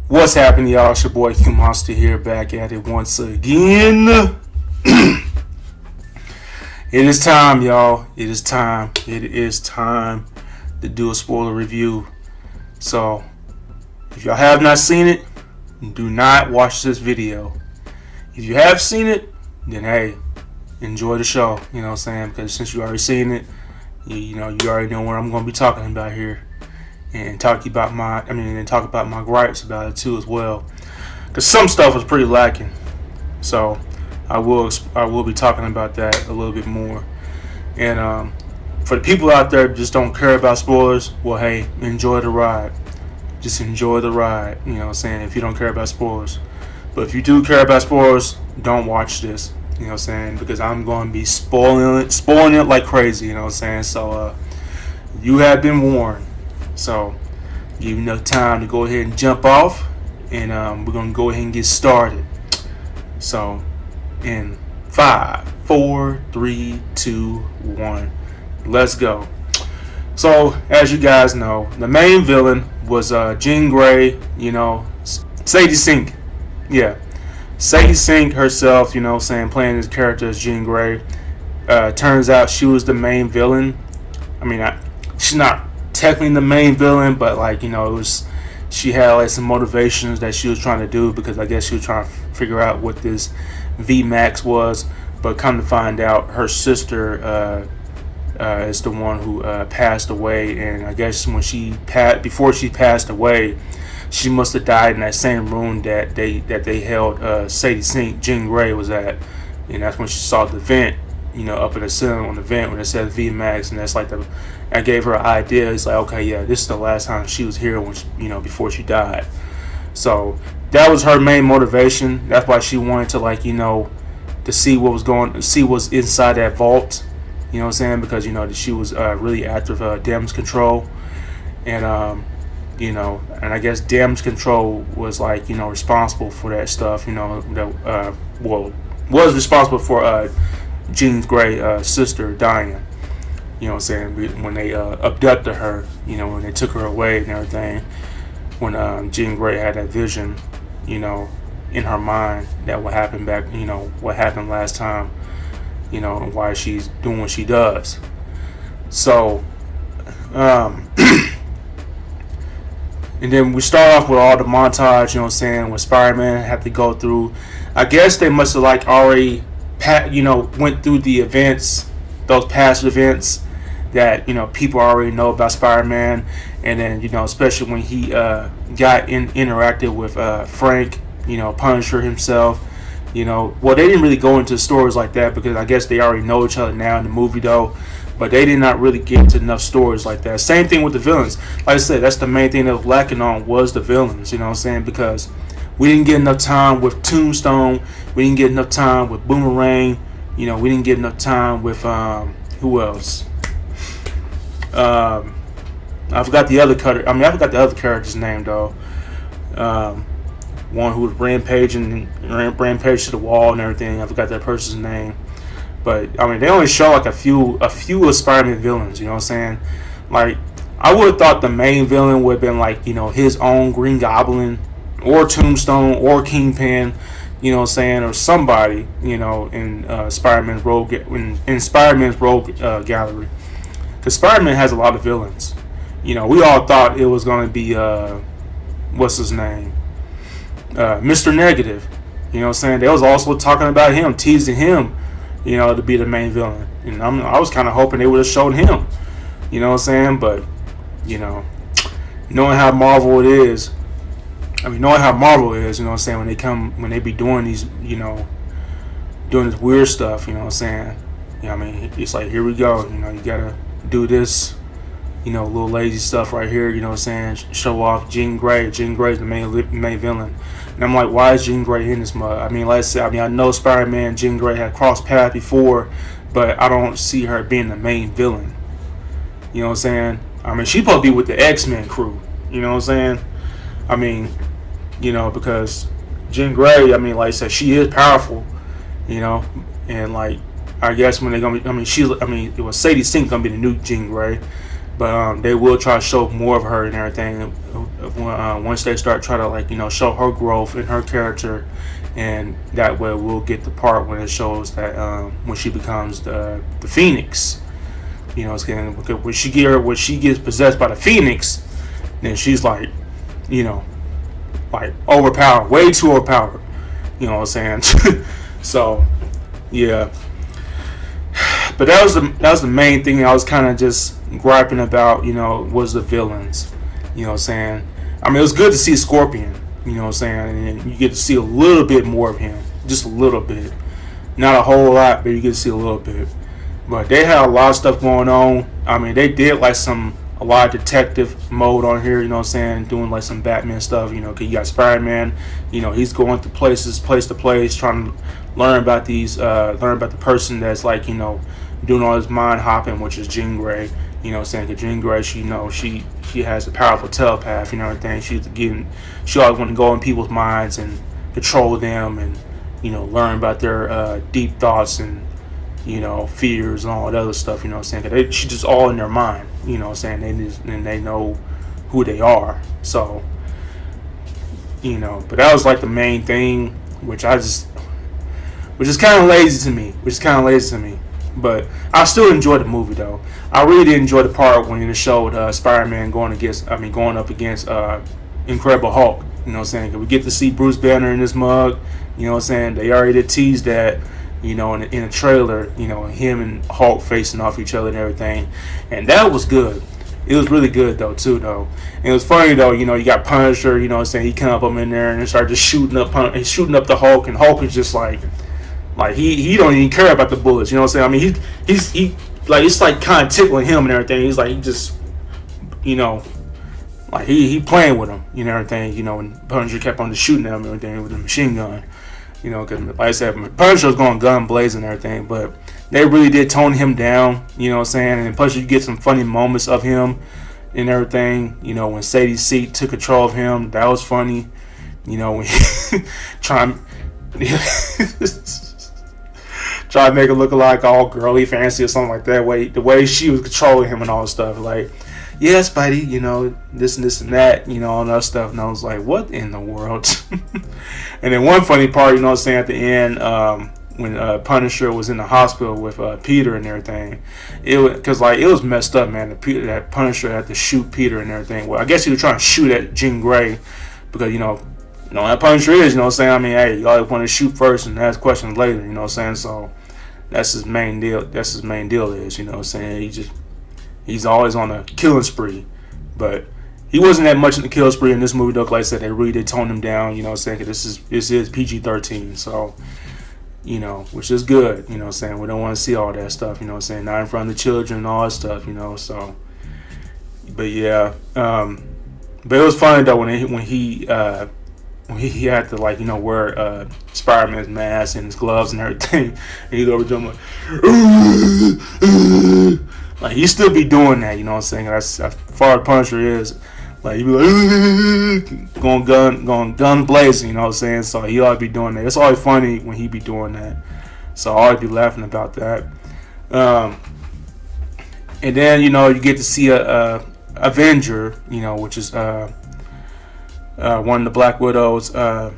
What's happening, y'all? It's your boy Q Monster here, back at it once again. It is time, y'all. It is time. It is time to do a spoiler review. So, if y'all have not seen it, do not watch this video. If you have seen it, then hey, enjoy the show. You know what I'm saying? Because since you already seen it, you already know what I'm going to be talking about here. And talk about my gripes about it too as well, because some stuff was pretty lacking. So I will be talking about that a little bit more. And for the people out there that just don't care about spoilers, well, hey, enjoy the ride. Just enjoy the ride. You know what I'm saying? If you don't care about spoilers, but if you do care about spoilers, don't watch this. You know what I'm saying? Because I'm going to be spoiling it like crazy. You know what I'm saying? So you have been warned. So, give you enough time to go ahead and jump off, and we're gonna go ahead and get started. So, in 5, 4, 3, 2, 1, let's go. So, as you guys know, the main villain was Jean Grey. Sadie Sink. Yeah, Sadie Sink herself. You know, playing this character as Jean Grey. Turns out she was the main villain. She's not technically the main villain, but she had some motivations that she was trying to do, because I guess she was trying to figure out what this VMAX was. But come to find out, her sister is the one who passed away, and I guess before she passed away, she must have died in that same room that they held Sadie Sink, Jean Grey, was at, and that's when she saw the vent. Up in the ceiling on the vent when it says VMAX, and that's I gave her an idea. It's like, okay, yeah, this is the last time she was here when before she died. So that was her main motivation. That's why she wanted to to see what's inside that vault. You know what I'm saying? Because she was really after damage control, and and I guess damage control was responsible for that stuff. Was responsible for Jean Grey's sister dying. You know what I'm saying? When they abducted her, when they took her away and everything, when Jean Grey had that vision, in her mind, that what happened what happened last time, and why she's doing what she does. So, and then we start off with all the montage, when Spider-Man had to go through. I guess they must have already went through the events, those past events that people already know about Spider-Man, and then especially when he interacted with Frank, Punisher himself. Well, they didn't really go into stories like that, because I guess they already know each other now in the movie though, but they did not really get into enough stories like that. Same thing with the villains. Like I said, that's the main thing that was lacking on, was the villains. Because we didn't get enough time with Tombstone. We didn't get enough time with Boomerang. We didn't get enough time with who else? I forgot the other character's name though. One who was rampaging to the wall and everything. I forgot that person's name. But they only show a few of Spider-Man villains. You know what I'm saying? I would have thought the main villain would have been his own Green Goblin, or Tombstone, or Kingpin. You know what I'm saying? Or somebody, in Spider-Man's rogue gallery. Because Spider-Man has a lot of villains. We all thought it was going to be, what's his name? Mr. Negative. You know what I'm saying? They was also talking about him, teasing him, to be the main villain. And I was kind of hoping they would have showed him. You know what I'm saying? But, knowing how Marvel is, you know what I'm saying, when they be doing these, doing this weird stuff, you know what I'm saying? It's like, here we go, you gotta do this, little lazy stuff right here, you know what I'm saying? Show off Jean Grey. Jean Grey's the main villain. And I'm like, why is Jean Grey in this mud? Like I said, I know Spider-Man and Jean Grey had crossed paths before, but I don't see her being the main villain. You know what I'm saying? She's supposed to be with the X-Men crew, you know what I'm saying? Because Jean Grey, like I said, she is powerful, and I guess when they're gonna be, it was Sadie Sink gonna be the new Jean Grey, But they will try to show more of her and everything once they start trying to, like, show her growth in her character, and that way we'll get the part when it shows that when she becomes the Phoenix. It's getting, when she gets possessed by the Phoenix, then she's like, like overpowered, way too overpowered. You know what I'm saying? So yeah. But that was the main thing I was kind of just griping about, was the villains. You know what I'm saying? I mean, it was good to see Scorpion, you know what I'm saying? And you get to see a little bit more of him. Just a little bit. Not a whole lot, but you get to see a little bit. But they had a lot of stuff going on. I mean, they did like a lot of detective mode on here, you know what I'm saying? Doing like some Batman stuff, cause you got Spider-Man, he's going to place to place, trying to learn about the person that's like, doing all this mind hopping, which is Jean Grey. You know what I'm saying? Because Jean Grey, she has a powerful telepath, everything. She always want to go in people's minds and control them, and learn about their deep thoughts and fears and all that other stuff. You know what I'm saying? Cause she's just all in their mind. You know what I'm saying? They know who they are. So but that was like the main thing, which is kind of lazy to me. But I still enjoyed the movie though. I really did enjoy the part when it showed Spider-Man going up against Incredible Hulk. You know what I'm saying? We get to see Bruce Banner in this mug. You know what I'm saying? They already did tease that, in a trailer, him and Hulk facing off each other and everything. And that was good. It was really good though too though. And it was funny though, you got Punisher, you know what I'm saying? He come up in there and started just shooting up the Hulk, and Hulk is just like he don't even care about the bullets, you know what I'm saying? I mean, he like, it's like kind of tickling him and everything. He's like, he just, like he playing with him, and everything, and Punisher kept on just shooting at him and everything with the machine gun, because like I said, Punisher was going gun blazing and everything, but they really did tone him down, you know what I'm saying? And plus you get some funny moments of him and everything, when Sadie Sink took control of him, that was funny, when trying try to make it look like all girly fancy or something like that. The way she was controlling him and all this stuff, like, yeah, Spidey, this and this and that, all that stuff. And I was like, what in the world? And then one funny part, you know what I'm saying, at the end, when Punisher was in the hospital with Peter and everything, it was messed up, man. That Punisher had to shoot Peter and everything. Well, I guess he was trying to shoot at Jean Grey because, that Punisher is, you know what I'm saying? I mean, hey, you always want to shoot first and ask questions later, you know what I'm saying? So that's his main deal. That's his main deal is, you know what I'm saying? He's always on a killing spree. But he wasn't that much in the kill spree in this movie, though. Like I said, they really did tone him down, you know what I'm saying? 'Cause this is PG-13, so, which is good, you know what I'm saying? We don't want to see all that stuff, you know what I'm saying? Not in front of the children and all that stuff, so. But yeah, but it was funny though when he had to, like, wear Spider-Man's mask and his gloves and everything, and he's over to him like he still be doing that, you know what I'm saying? That's as far as Punisher is, like he be like going gun blazing, you know what I'm saying? So he ought to be doing that. It's always funny when he be doing that, so I always be laughing about that. And then you get to see a Avenger, which is one of the Black Widows. Damn,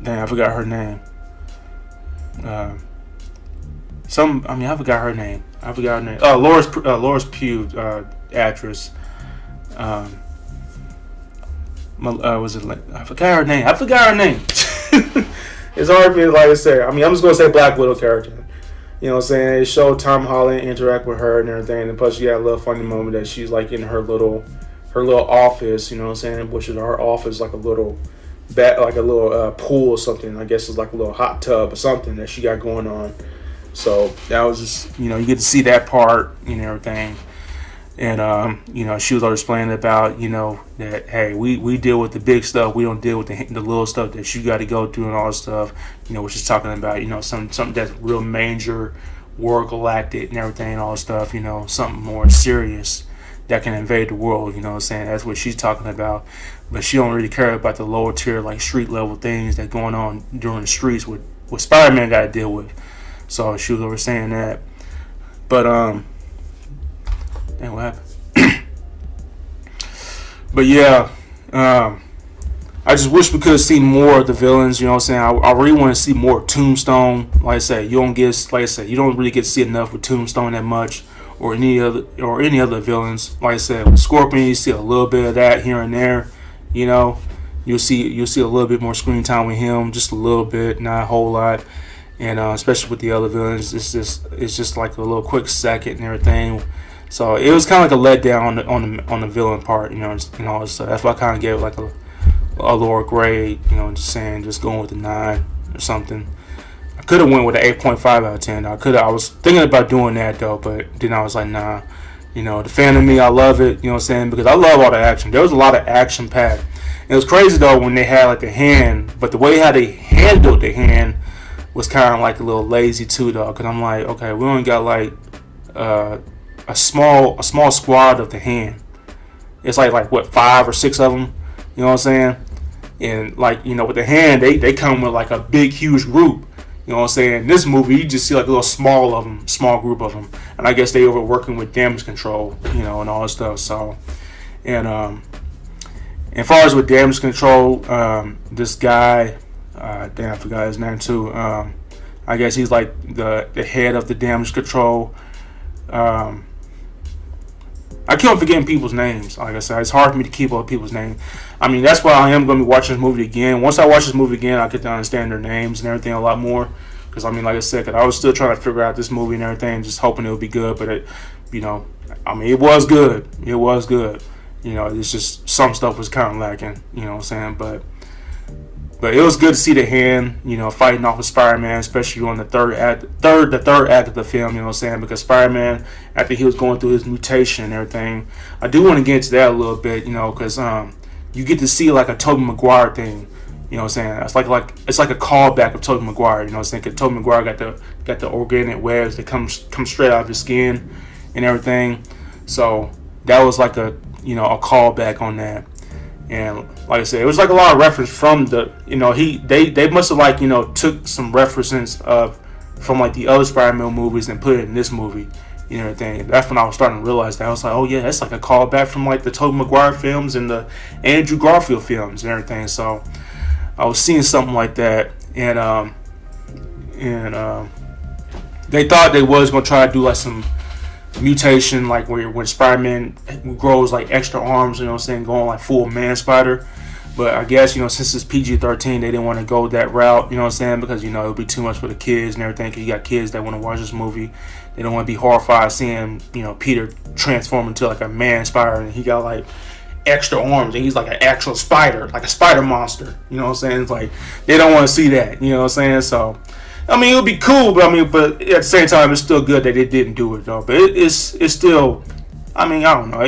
I forgot her name. I forgot her name. Laura's Pugh, actress. Was it? I forgot her name. It's hard for me, like I say. I mean, I'm just gonna say Black Widow character. You know what I'm saying? It showed Tom Holland interact with her and everything, and plus she had a little funny moment that she's like in her little office. You know what I'm saying? Which is her office, like a little pool or something. I guess it's like a little hot tub or something that she got going on. So that was just, you get to see that part and everything. And, she was always explaining about, that, hey, we deal with the big stuff. We don't deal with the little stuff that you got to go through and all this stuff, which is talking about, something that's real major, world galactic and everything and all this stuff, something more serious that can invade the world, you know what I'm saying? That's what she's talking about. But she don't really care about the lower tier, like street level things that going on during the streets with what Spider-Man got to deal with. So she was over saying that. But Damn, what happened? But yeah, I just wish we could have seen more of the villains. You know what I'm saying? I really want to see more Tombstone. Like I said, you don't really get to see enough with Tombstone that much, or any other villains. Like I said, with Scorpion, you see a little bit of that here and there. You know, you'll see a little bit more screen time with him, just a little bit, not a whole lot. And especially with the other villains, it's just like a little quick second and everything. So it was kind of like a letdown on the villain part, So that's why I kind of gave it like a lower grade, just going with a 9 or something. I could have went with an 8.5 out of 10. I was thinking about doing that though, but then I was like, nah. The fan of me, I love it. You know what I'm saying? Because I love all the action. There was a lot of action packed. It was crazy though when they had like the hand, but the way how they handled the hand was kind of like a little lazy too though. Because I'm like, okay, we only got like a small squad of the hand. It's like what, 5 or 6 of them. You know what I'm saying? And like, with the hand, they come with like a big, huge group. You know what I'm saying? In this movie, you just see like a little small group of them. And I guess they were working with damage control, and all that stuff. So, and as far as with damage control, this guy, damn, I forgot his name too. I guess he's like the head of the damage control. I keep on forgetting people's names. Like I said, it's hard for me to keep up people's names. I mean, that's why I am going to be watching this movie again. Once I watch this movie again, I get to understand their names and everything a lot more. Because, I mean, like I said, I was still trying to figure out this movie and everything, just hoping it would be good. But, it was good. It was good. It's just some stuff was kind of lacking. You know what I'm saying? But it was good to see the hand, fighting off with Spider-Man, especially on the third act of the film, you know what I'm saying? Because Spider-Man, after he was going through his mutation and everything, I do want to get into that a little bit, because you get to see like a Tobey Maguire thing, you know what I'm saying? It's like a callback of Tobey Maguire, you know what I'm saying? Because Tobey Maguire got the organic webs that come straight out of his skin and everything. So that was like a callback on that. And like I said, it was like a lot of reference from the, they must have like, took some references from like the other Spider-Man movies and put it in this movie, and everything. That's when I was starting to realize that. I was like, oh yeah, that's like a callback from like the Tobey Maguire films and the Andrew Garfield films and everything. So I was seeing something like that, and they thought they was gonna try to do like some mutation, like when Spider-Man grows like extra arms, you know what I'm saying, going like full man spider. But I guess, since it's PG-13, they didn't want to go that route, you know what I'm saying, because, it would be too much for the kids and everything, because you got kids that want to watch this movie. They don't want to be horrified seeing, Peter transform into like a man spider, and he got like extra arms, and he's like an actual spider, like a spider monster, you know what I'm saying. It's like, they don't want to see that, you know what I'm saying. So I mean, it would be cool, but at the same time, it's still good that they didn't do it, though. But it's still, I mean, I don't know.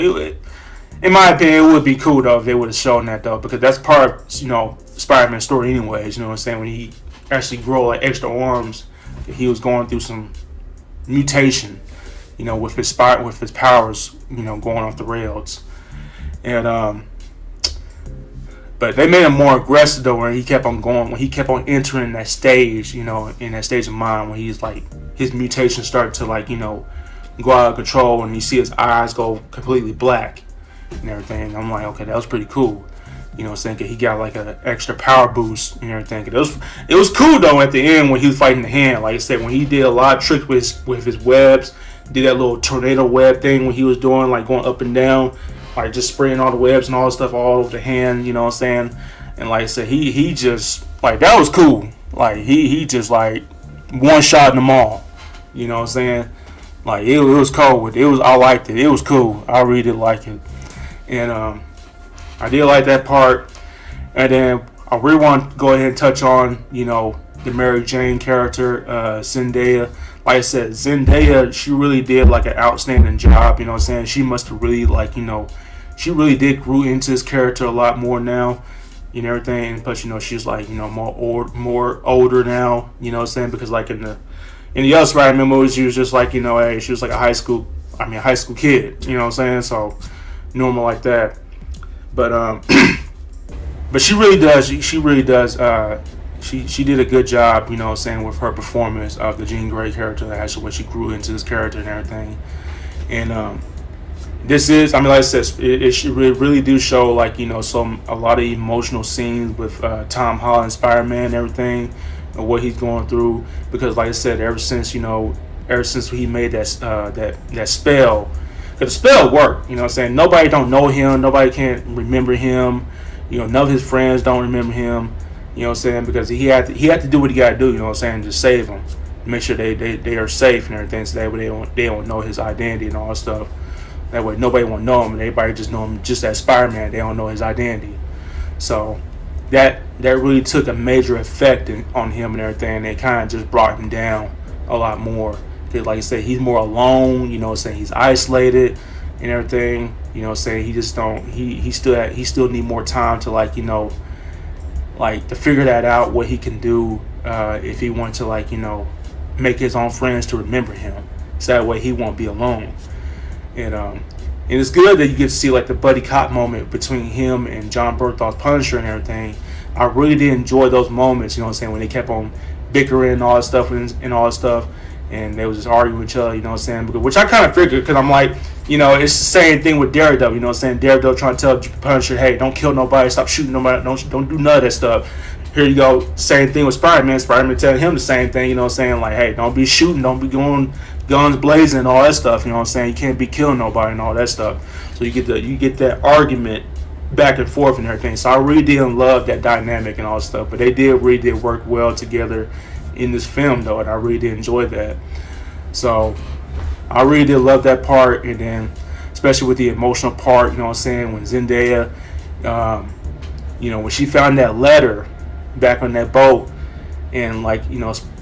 In my opinion, it would be cool, though, if they would have shown that, though, because that's part of, Spider-Man's story anyways, you know what I'm saying? When he actually grew like extra arms, he was going through some mutation, with his powers, going off the rails. And, but they made him more aggressive though, when he kept on entering that stage, in that stage of mind when he's like, his mutation started to like, go out of control, and you see his eyes go completely black and everything. I'm like, okay, that was pretty cool. Saying he got like an extra power boost and everything. It was cool though at the end when he was fighting the hand. Like I said, when he did a lot of tricks with his webs, did that little tornado web thing when he was doing like going up and down, like just spraying all the webs and all the stuff all over the hand, you know what I'm saying? And like I said, he just, like, that was cool. Like, he just, like, one-shot them all, you know what I'm saying? Like, it was cold. I liked it. It was cool. I really did like it. And I did like that part. And then I really want to go ahead and touch on, the Mary Jane character, Zendaya. Like I said, Zendaya, she really did like an outstanding job, you know what I'm saying? She must have really she really did grew into this character a lot more now, everything. Plus, she's like, more older now, you know what I'm saying? Because like in the other Spider-Man movies, she was just like, she was like a high school kid, you know what I'm saying? So normal like that. But but she really does. She really does. She did a good job, you know what I'm saying, with her performance of the Jean Grey character, actually when she grew into this character and everything. And This is, I mean, like I said, it should really do show, like, a lot of emotional scenes with Tom Holland, Spider-Man, and everything, and what he's going through. Because, like I said, ever since he made that spell, because the spell worked. You know what I'm saying? Nobody don't know him. Nobody can't remember him. None of his friends don't remember him. You know what I'm saying? Because he had to do what he got to do. You know what I'm saying? To save them, make sure they are safe and everything. So that way they don't know his identity and all that stuff. That way nobody won't know him, and everybody just know him just as Spider-Man. They don't know his identity. So that really took a major effect on him and everything. And it kind of just brought him down a lot more. Because, like I said, he's more alone. You know what I'm saying? He's isolated and everything. You know what I'm saying? He just don't. He still need more time to to figure that out, what he can do if he wants to make his own friends to remember him. So that way he won't be alone. And it's good that you get to see the buddy cop moment between him and John Berthold's Punisher and everything. I really did enjoy those moments, you know what I'm saying, when they kept on bickering and all that stuff and all that stuff, and they was just arguing with each other, you know what I'm saying, which I kind of figured, because I'm like, it's the same thing with Daredevil, you know what I'm saying, Daredevil trying to tell Punisher, hey, don't kill nobody, stop shooting nobody, don't do none of that stuff. Here you go, same thing with Spider-Man telling him the same thing, you know what I'm saying, hey, don't be shooting, don't be going guns blazing and all that stuff, you know what I'm saying, you can't be killing nobody and all that stuff. So you get that argument back and forth and everything. So I really didn't love that dynamic and all that stuff, but they really did work well together in this film though, and I really did enjoy that. So I really did love that part, and then especially with the emotional part, you know what I'm saying, when Zendaya, when she found that letter back on that boat, and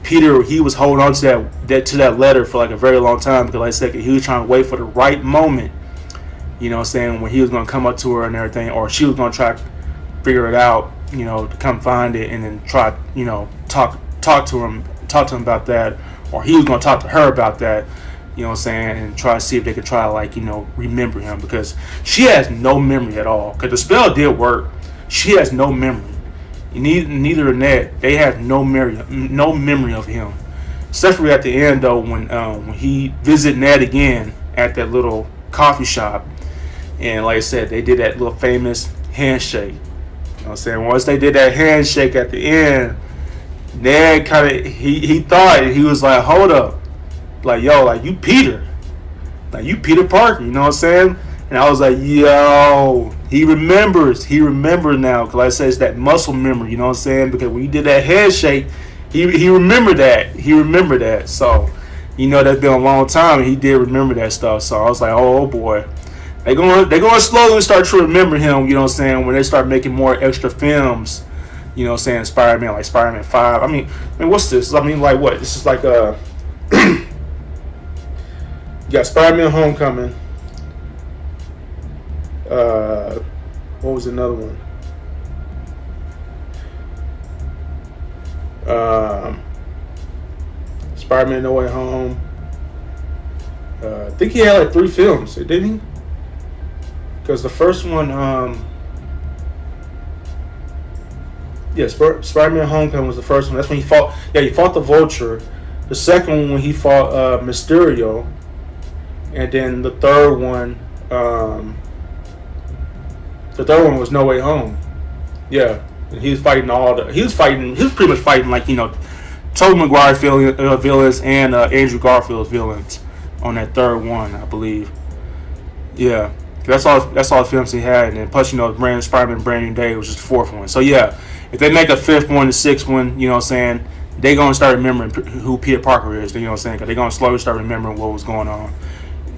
Peter, he was holding on to that letter for a very long time, because like I said, he was trying to wait for the right moment, you know what I'm saying, when he was going to come up to her and everything, or she was going to try to figure it out, to come find it, and then try, talk to him about that, or he was going to talk to her about that, you know what I'm saying, and try to see if they could try to remember him, because she has no memory at all, because the spell did work. She has no memory. Neither Ned, they have no memory of him, except for at the end though, when he visited Ned again at that little coffee shop, and like I said, they did that little famous handshake. You know what I'm saying? Once they did that handshake at the end, Ned he thought, he was like, hold up, you Peter, you Peter Parker, you know what I'm saying? And I was like, yo, he remembers now, because like I said, it's that muscle memory, you know what I'm saying? Because when he did that handshake, he remembered that. So, that's been a long time, and he did remember that stuff. So I was like, oh boy, they're going slowly start to remember him, you know what I'm saying, when they start making more extra films, you know what I'm saying, Spider-Man, like Spider-Man 5. I mean, what's this? I mean, what? This is you got Spider-Man Homecoming. What was another one? Spider-Man No Way Home. I think he had 3 films, didn't he? Because the first one, Spider-Man Homecoming was the first one. That's when he fought. Yeah, he fought the Vulture. The second one, when he fought Mysterio, and then the third one. The third one was No Way Home. Yeah, and he was fighting He was pretty much fighting Tobey Maguire villains and Andrew Garfield's villains on that third one, I believe. Yeah, that's all the films he had, and then plus Spider-Man Brand New Day was just the 4th one. So yeah, if they make a 5th one, the 6th one, you know what I'm saying, they're gonna start remembering who Peter Parker is. You know what I'm saying? Because they're gonna slowly start remembering what was going on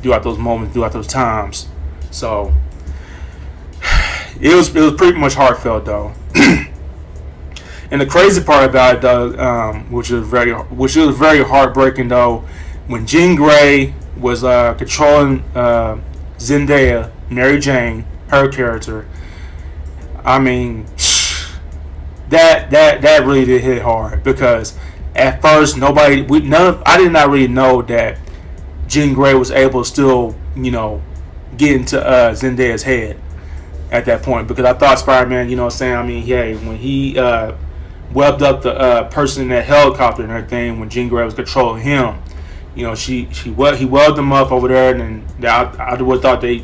throughout those moments, throughout those times. So. It was pretty much heartfelt though, and the crazy part about it though, which was very heartbreaking though, when Jean Grey was controlling Zendaya, Mary Jane, her character. I mean, that really did hit hard, because at first I did not really know that Jean Grey was able to still get into Zendaya's head at that point, because I thought Spider-Man, you know what I'm saying, I mean, yeah, when he webbed up the person in that helicopter and everything, when Jean Grey was controlling him, he welled them up over there, and then I would have thought they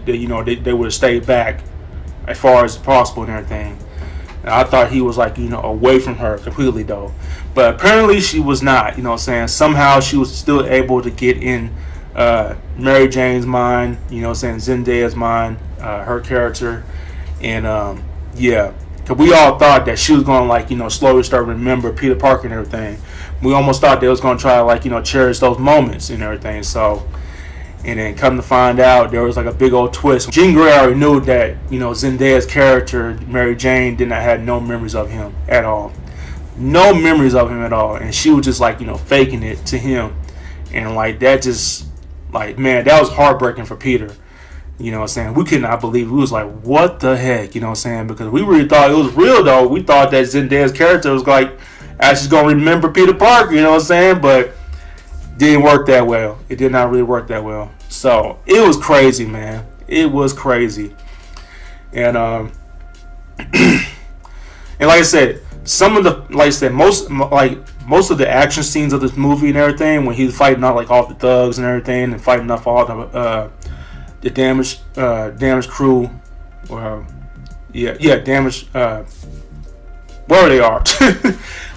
would have stayed back as far as possible and everything. And I thought he was like away from her completely though, but apparently she was not. Somehow she was still able to get in Mary Jane's mind. Zendaya's mind, her character, and yeah. Cause we all thought that she was gonna slowly start remember Peter Parker and everything. We almost thought they was gonna try to cherish those moments and everything. So, and then come to find out there was like a big old twist. Jean Grey already knew that Zendaya's character Mary Jane did not have no memories of him at all, no memories of him at all, and she was just faking it to him, and that just man, that was heartbreaking for Peter. We could not believe it. We was like, what the heck? Because we really thought it was real though. We thought that Zendaya's character was actually gonna remember Peter Parker, but didn't work that well. It did not really work that well. So it was crazy, man. It was crazy. And and like I said, most of the action scenes of this movie and everything, when he's fighting out all the thugs and everything, and fighting off all the damaged crew, damaged wherever they are.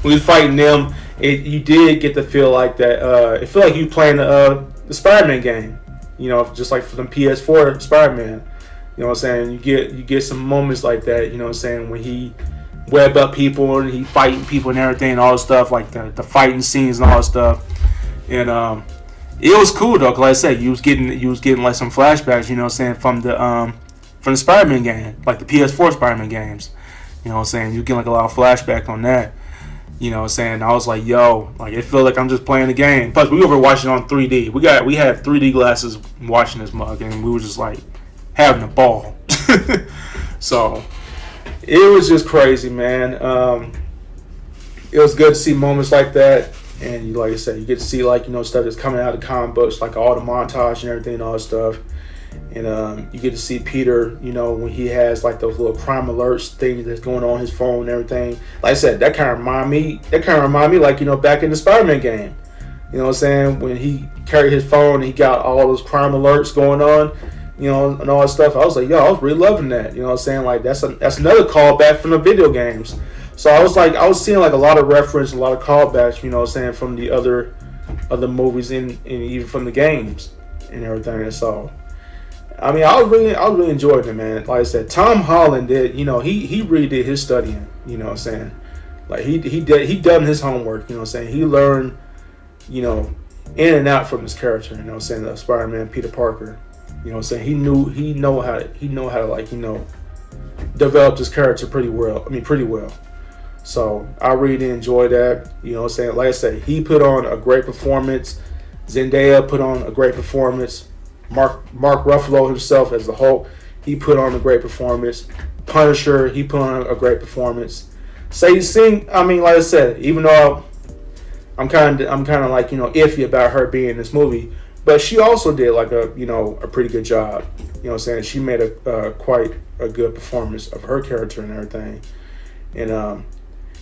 When he's fighting them, you did get to feel like that. It felt like you playing the Spider-Man game, just like for the PS4 Spider-Man. You get some moments like that. When he web up people and he fighting people and everything, and all this stuff, like the fighting scenes and all this stuff, and it was cool though, cause like I said, you was getting some flashbacks, from the Spider-Man game, like the PS4 Spider-Man games. You get a lot of flashback on that. I was like, yo, it felt like I'm just playing the game. Plus, we were watching on 3D. We had 3D glasses watching this mug, and we were just having a ball. So it was just crazy, man. It was good to see moments like that. And like I said, you get to see stuff that's coming out of comic books, all the montage and everything and all that stuff. And you get to see Peter, when he has those little crime alerts things that's going on his phone and everything. Like I said, that kind of remind me back in the Spider-Man game. When he carried his phone and he got all those crime alerts going on, and all that stuff. I was like, yo, I was really loving that. That's another callback from the video games. So I was seeing a lot of reference, a lot of callbacks, from the other movies and even from the games and everything. And so, I was really enjoying it, man. Like I said, Tom Holland did, he really did his studying, he done his homework, he learned, in and out from his character, the Spider-Man Peter Parker, he know how to develop his character pretty well. So I really enjoyed that. Like I said, he put on a great performance. Zendaya put on a great performance. Mark Ruffalo himself as the Hulk, he put on a great performance. Punisher, he put on a great performance. Sadie Sink, like I said, even though I'm kind of iffy about her being in this movie, but she also did a pretty good job. She made a quite a good performance of her character and everything. And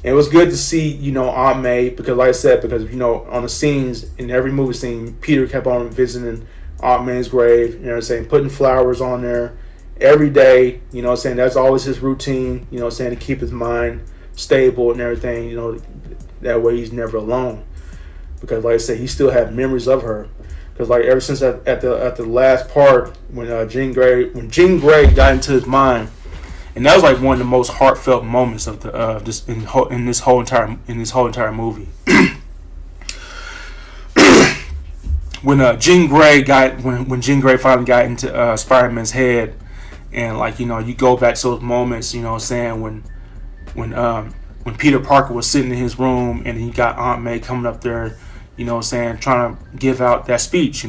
it was good to see, Aunt May, because like I said, on the scenes, in every movie scene, Peter kept on visiting Aunt May's grave, putting flowers on there every day, that's always his routine, to keep his mind stable and everything, that way he's never alone. Because like I said, he still had memories of her. Because ever since at the last part, when Jean Grey got into his mind, and that was one of the most heartfelt moments of in this whole entire movie. When Jean Grey finally got into Spider-Man's head, and you go back to those moments, when Peter Parker was sitting in his room and he got Aunt May coming up there, trying to give out that speech,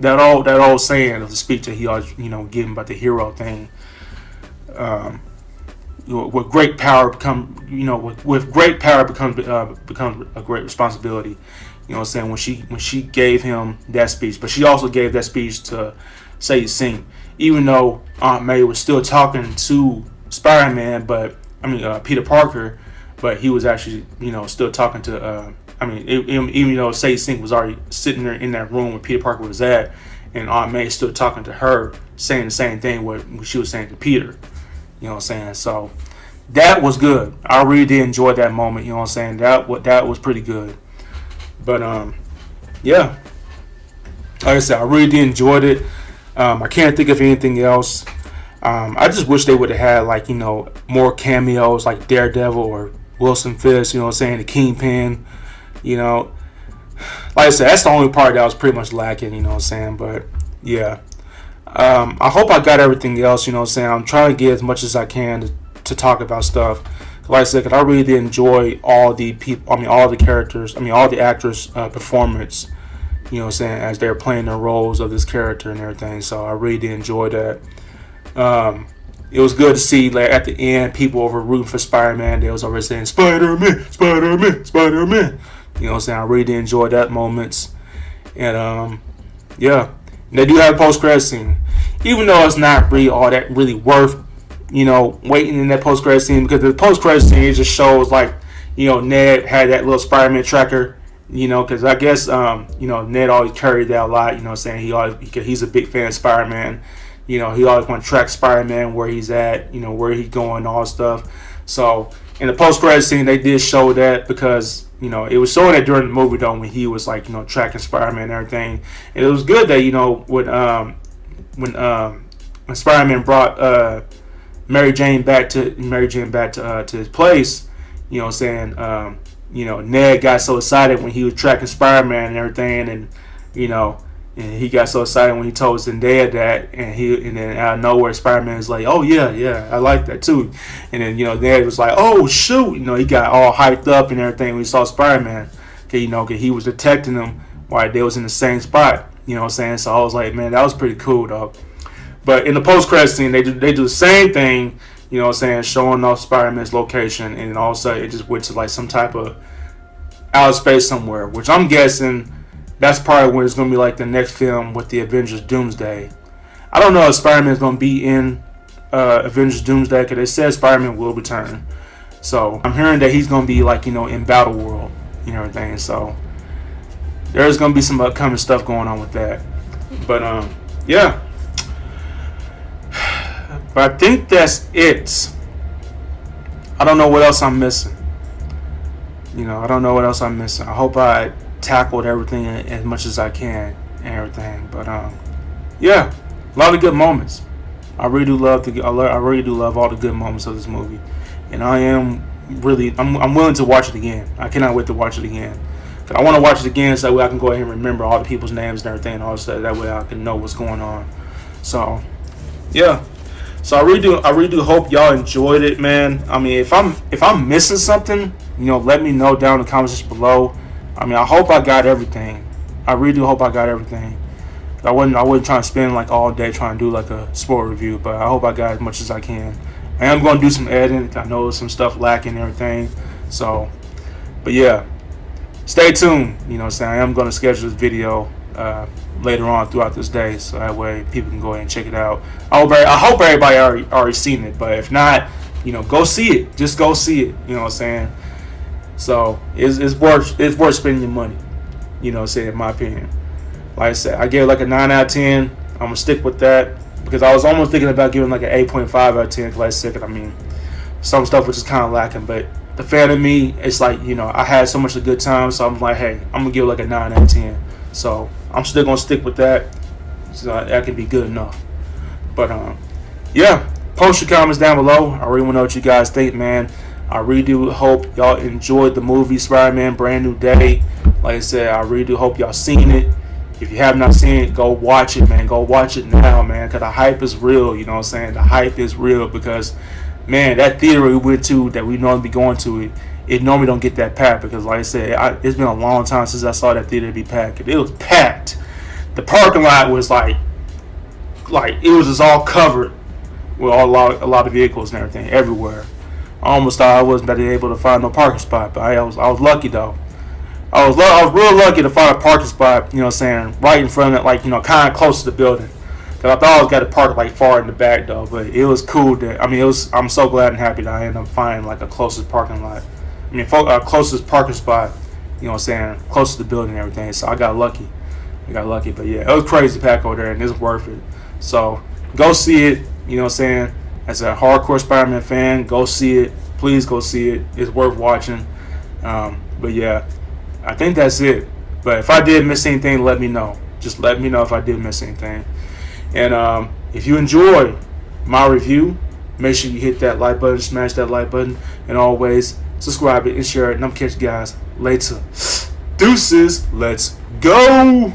that old saying of the speech that he always, give him about the hero thing. With great power with great power becomes a great responsibility. When she gave him that speech, but she also gave that speech to Sadie Sink, even though Aunt May was still talking to Spider-Man, Peter Parker, but he was actually, still talking to. Even though Sadie Sink was already sitting there in that room where Peter Parker was at, and Aunt May still talking to her, saying the same thing what she was saying to Peter. You know what I'm saying? So that was good. I really did enjoy that moment. You know what I'm saying? That was pretty good. But yeah, like I said, I really did enjoy it. I can't think of anything else. I just wish they would have had more cameos like Daredevil or Wilson Fisk. You know what I'm saying? The Kingpin. Like I said, that's the only part that was pretty much lacking. You know what I'm saying? But yeah. I hope I got everything else, you know what I'm saying? I'm trying to get as much as I can to talk about stuff. Like I said, 'cause I really did enjoy all the people, all the characters, all the actors' performance, you know what I'm saying, as they're playing their roles of this character and everything. So I really did enjoy that. It was good to see, at the end, people over rooting for Spider-Man. They was already saying, Spider-Man, Spider-Man, Spider-Man. You know what I'm saying? I really did enjoy that moments. And, yeah. They do have a post-credit scene. Even though it's not really all that really worth, waiting in that post-credit scene. Because the post-credit scene just shows, Ned had that little Spider-Man tracker. Because I guess, Ned always carried that a lot. You know what I'm saying? He's a big fan of Spider-Man. He always want to track Spider-Man, where he's at, where he's going, all stuff. So, in the post-credit scene, they did show that because... it was showing that during the movie though when he was tracking Spider-Man and everything. And it was good that when Spider-Man brought Mary Jane back to his place, you know what I'm saying, Ned got so excited when he was tracking Spider-Man and everything, and and he got so excited when he told Zendaya that, and then out of nowhere Spider-Man was like, oh yeah, I like that too. And then Ned was like, oh shoot, he got all hyped up and everything when he saw Spider-Man. Okay, cause he was detecting them while they was in the same spot. You know what I'm saying? So I was like, man, that was pretty cool though. But in the post-credit scene, they do the same thing. You know what I'm saying? Showing off Spider-Man's location, and all of a sudden it just went to some type of outer space somewhere, which I'm guessing. That's probably when it's going to be the next film with the Avengers Doomsday. I don't know if Spider-Man is going to be in Avengers Doomsday, because they said Spider-Man will return. So I'm hearing that he's going to be in Battle World and everything. So there's going to be some upcoming stuff going on with that. But yeah. But I think that's it. I don't know what else I'm missing. I don't know what else I'm missing. I hope I tackled everything as much as I can and everything, but yeah, a lot of good moments. I really do love all the good moments of this movie, and I'm willing to watch it again. I cannot wait to watch it again. I want to watch it again so that way I can go ahead and remember all the people's names and everything, and all that way I can know what's going on. So yeah, so I really do hope y'all enjoyed it, man. If I'm missing something, let me know down in the comments below. I hope I got everything. I really do hope I got everything. I wasn't trying to spend all day trying to do a sport review, but I hope I got as much as I can. I am going to do some editing. I know some stuff lacking and everything. So, but yeah, stay tuned. You know what I'm saying? I am going to schedule this video later on throughout this day, so that way people can go ahead and check it out. I hope everybody already seen it, but if not, go see it. Just go see it. You know what I'm saying? So it's worth spending your money, you know what I'm saying, in my opinion. Like I said, I gave it a 9 out of 10. I'm gonna stick with that because I was almost thinking about giving an 8.5 out of 10. Like I said, some stuff was just kind of lacking, but the fan of me, it's I had so much a good time, so I'm like, hey, I'm gonna give it a 9 out of 10. So I'm still gonna stick with that. So that can be good enough. But yeah, post your comments down below. I really want to know what you guys think, man. I really do hope y'all enjoyed the movie Spider-Man Brand New Day. Like I said, I really do hope y'all seen it. If you have not seen it, go watch it, man. Go watch it now, man, because the hype is real. You know what I'm saying? The hype is real because, man, that theater we went to that we normally be going to, it normally don't get that packed because, like I said, it's been a long time since I saw that theater be packed. It was packed. The parking lot was it was just all covered with a lot of vehicles and everything everywhere. I almost thought I wasn't able to find no parking spot, but I was lucky though. I was real lucky to find a parking spot, you know what I'm saying, right in front of it, kind of close to the building. Cause I thought I was got to park far in the back though, but it was cool that I'm so glad and happy that I ended up finding a closest parking lot. I mean, closest parking spot. You know what I'm saying? Close to the building and everything. So I got lucky. But yeah, it was crazy pack over there, and it's worth it. So go see it. You know what I'm saying? As a hardcore Spider-Man fan, go see it. Please go see it. It's worth watching. But yeah, I think that's it. But if I did miss anything, let me know. Just let me know if I did miss anything. And if you enjoyed my review, make sure you hit that like button, smash that like button, and always subscribe and share it. And I'm catch you guys later. Deuces, let's go.